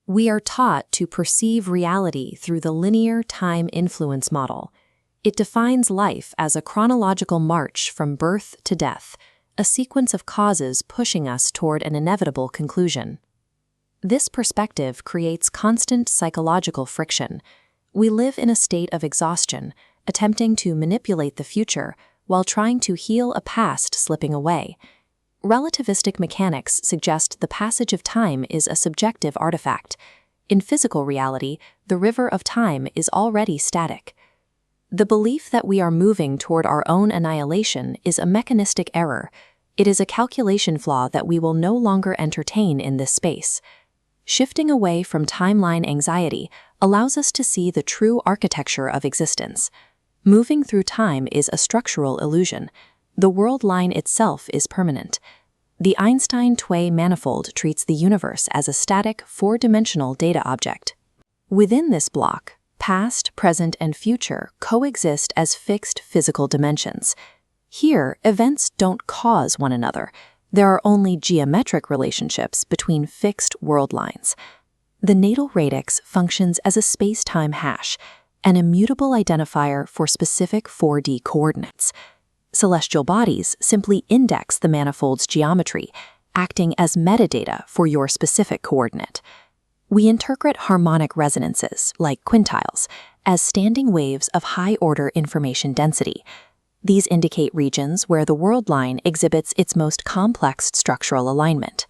We are taught to perceive reality through the linear time influence model. It defines life as a chronological march from birth to death, a sequence of causes pushing us toward an inevitable conclusion. This perspective creates constant psychological friction. We live in a state of exhaustion, attempting to manipulate the future while trying to heal a past slipping away. Relativistic mechanics suggest the passage of time is a subjective artifact. In physical reality, the river of time is already static. The belief that we are moving toward our own annihilation is a mechanistic error. It is a calculation flaw that we will no longer entertain in this space. Shifting away from timeline anxiety allows us to see the true architecture of existence. Moving through time is a structural illusion. The world line itself is permanent. The Einstein-Tuei Manifold treats the universe as a static, four-dimensional data object. Within this block, past, present, and future coexist as fixed physical dimensions. Here, events don't cause one another. There are only geometric relationships between fixed world lines. The natal radix functions as a spacetime hash, an immutable identifier for specific 4D coordinates. Celestial bodies simply index the manifold's geometry, acting as metadata for your specific coordinate. We interpret harmonic resonances, like quintiles, as standing waves of high-order information density. These indicate regions where the world line exhibits its most complex structural alignment.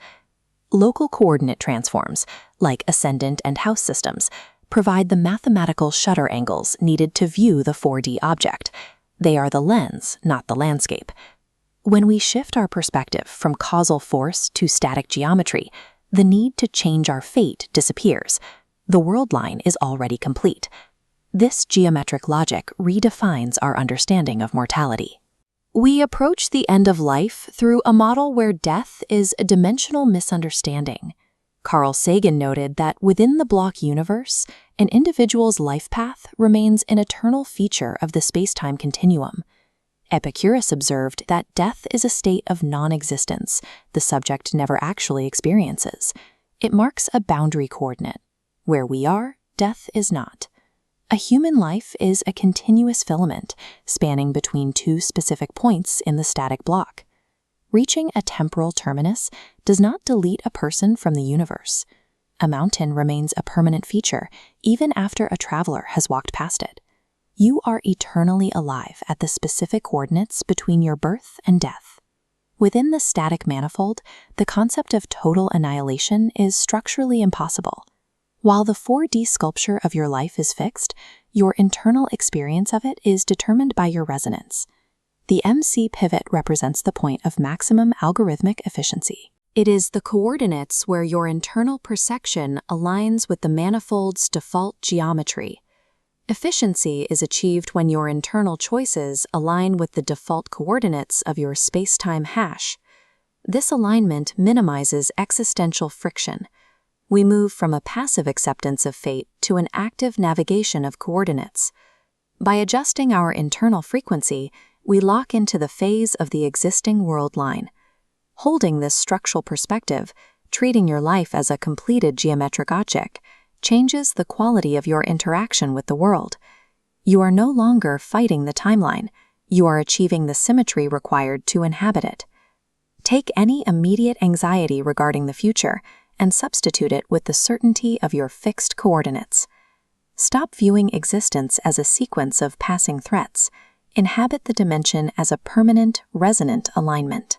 Local coordinate transforms, like ascendant and house systems, provide the mathematical shutter angles needed to view the 4D object. They are the lens, not the landscape. When we shift our perspective from causal force to static geometry, the need to change our fate disappears. The world line is already complete. This geometric logic redefines our understanding of mortality. We approach the end of life through a model where death is a dimensional misunderstanding. Carl Sagan noted that within the block universe, an individual's life path remains an eternal feature of the space-time continuum. Epicurus observed that death is a state of non-existence the subject never actually experiences. It marks a boundary coordinate. Where we are, death is not. A human life is a continuous filament spanning between two specific points in the static block. Reaching a temporal terminus does not delete a person from the universe. A mountain remains a permanent feature even after a traveler has walked past it. You are eternally alive at the specific coordinates between your birth and death. Within the static manifold, the concept of total annihilation is structurally impossible. While the 4D sculpture of your life is fixed, your internal experience of it is determined by your resonance. The MC pivot represents the point of maximum algorithmic efficiency. It is the coordinates where your internal perception aligns with the manifold's default geometry. Efficiency is achieved when your internal choices align with the default coordinates of your spacetime hash. This alignment minimizes existential friction. We move from a passive acceptance of fate to an active navigation of coordinates. By adjusting our internal frequency, we lock into the phase of the existing world line. Holding this structural perspective, treating your life as a completed geometric object, changes the quality of your interaction with the world. You are no longer fighting the timeline. You are achieving the symmetry required to inhabit it. Take any immediate anxiety regarding the future and substitute it with the certainty of your fixed coordinates. Stop viewing existence as a sequence of passing threats. Inhabit the dimension as a permanent, resonant alignment.